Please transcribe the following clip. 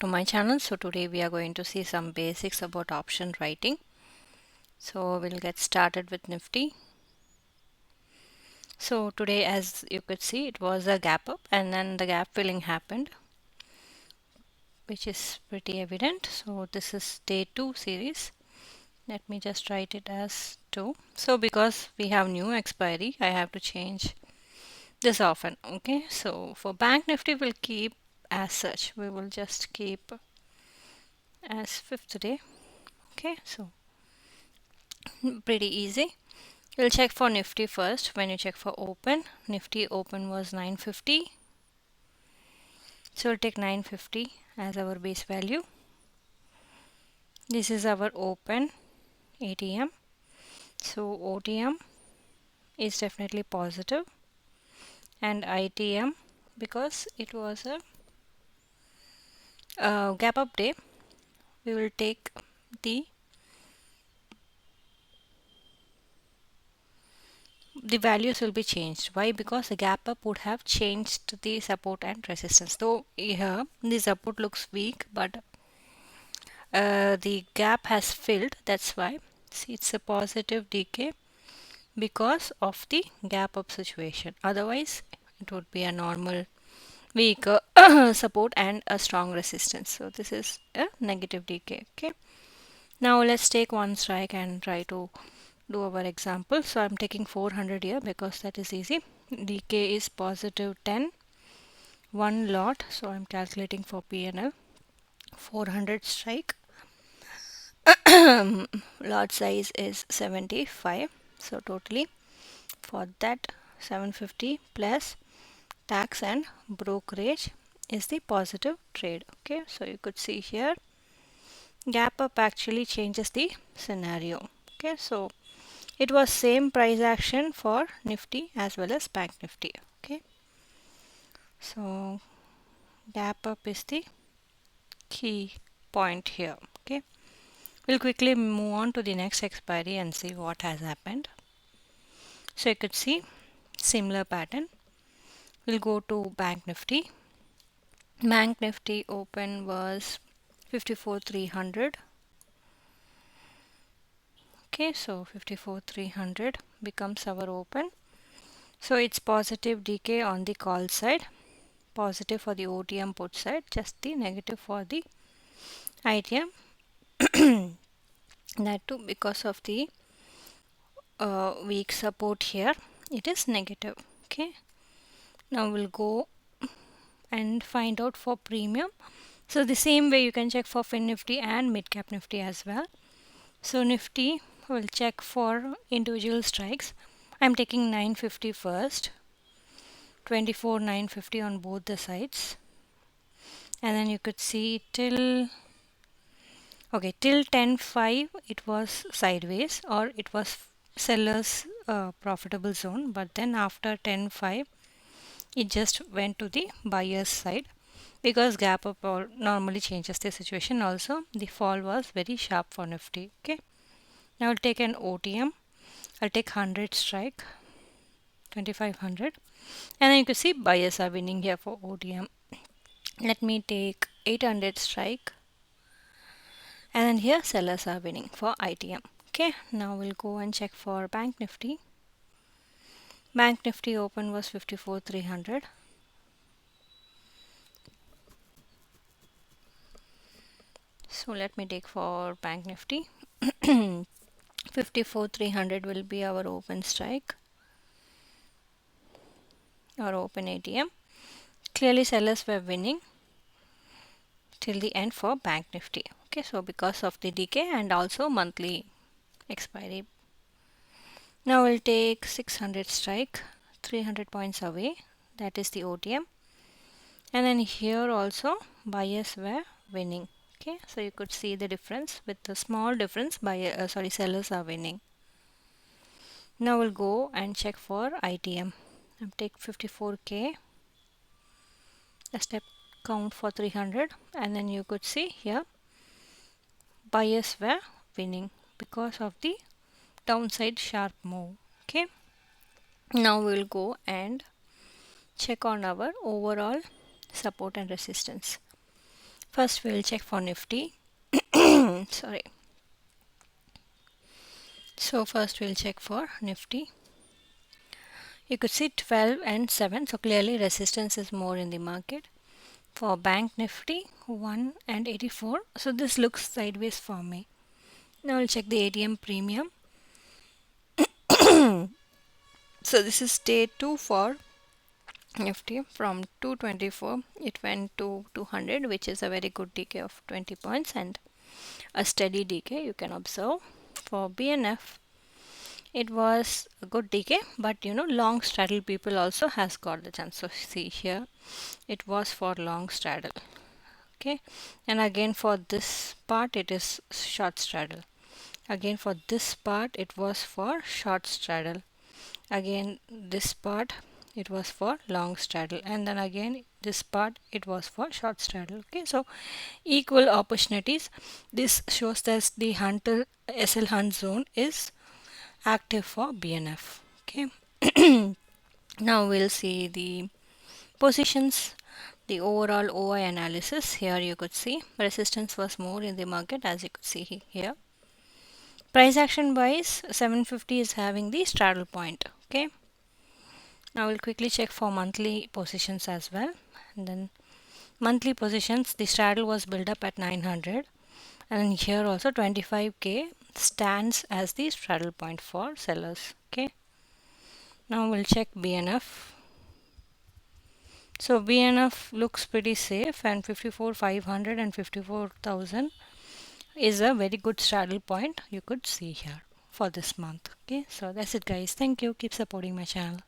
To my channel. So today we are going to see some basics about option writing. So we'll get started with Nifty. So today, as you could see, it was a gap up and then the gap filling happened, which is pretty evident. So this is day 2 series. Let me just write it as 2. So because we have new expiry, I have to change this often. Okay, so for Bank Nifty we'll keep as such. We will just keep as 5th day. Okay, so pretty easy. We'll check for Nifty first. When you check for open, Nifty open was 950. So we'll take 950 as our base value. This is our open ATM. So OTM is definitely positive, and ITM, because it was a gap up day, we will take the values will be changed. Why? Because the gap up would have changed the support and resistance. Though here the support looks weak, but the gap has filled. That's why. See, it's a positive decay because of the gap up situation. Otherwise, it would be a normal weak support and a strong resistance. So this is a negative decay. Okay. Now let's take one strike and try to do our example. So I'm taking 400 here because that is easy. Decay is positive 10, one lot. So I'm calculating for PNL. 400 strike. Lot size is 75. So totally for that 750 plus tax and brokerage is the positive trade. Okay, so you could see here gap up actually changes the scenario. Okay, so it was same price action for Nifty as well as Bank Nifty. Okay, so gap up is the key point here. Okay, we'll quickly move on to the next expiry and see what has happened. So you could see similar pattern. We'll go to Bank Nifty. Bank Nifty open was 54,300. Okay, so 54,300 becomes our open. So it's positive decay on the call side, positive for the OTM put side, just the negative for the ITM. That too because of the weak support here, it is negative. Okay, now we'll go and find out for premium. So the same way you can check for Finnifty and Midcap Nifty as well. So Nifty will check for individual strikes. I'm taking 950 first, 24 950 on both the sides, and then you could see till 10.5 it was sideways, or it was seller's profitable zone, but then after 10.5 it just went to the buyer's side because gap up normally changes the situation. Also the fall was very sharp for Nifty. Okay, now I'll take an OTM. I'll take 100 strike, 2500, and then you can see buyers are winning here for OTM. Let me take 800 strike, and then here sellers are winning for ITM. Okay, now we'll go and check for Bank Nifty. Bank Nifty open was 54,300. So let me take for Bank Nifty. 54,300 will be our open strike, or open ATM. Clearly sellers were winning till the end for Bank Nifty. Okay, so because of the decay and also monthly expiry. Now we'll take 600 strike, 300 points away, that is the OTM, and then here also buyers were winning. Okay, so you could see the difference. With the small difference, sellers are winning. Now we'll go and check for ITM. I'll take 54k, a step count for 300, and then you could see here buyers were winning because of the downside sharp move. Okay, now we'll go and check on our overall support and resistance. First we'll check for Nifty. Sorry. So first we'll check for Nifty. You could see 12 and 7, so clearly resistance is more in the market. For Bank Nifty, 1 and 84, so this looks sideways for me. Now we'll check the ATM premium. So this is day 2 for Nifty. From 224 it went to 200, which is a very good decay of 20 points and a steady decay you can observe. For BNF, it was a good decay, but long straddle people also has got the chance. So see here, it was for long straddle. Okay, and again for this part it is short straddle. Again for this part it was for short straddle. Again this part it was for long straddle, and then again this part it was for short straddle. Okay, so equal opportunities. This shows that the hunter SL hunt zone is active for BNF. Okay. Now we'll see the positions, the overall OI analysis. Here you could see resistance was more in the market, as you could see here. Price action wise, 750 is having the straddle point. Okay, now we'll quickly check for monthly positions as well. And then monthly positions, the straddle was built up at 900, and here also 25k stands as the straddle point for sellers. Okay, now we'll check BNF. So BNF looks pretty safe, and 54,500 and 54,000 is a very good straddle point you could see here for this month. Okay, so that's it guys. Thank you. Keep supporting my channel.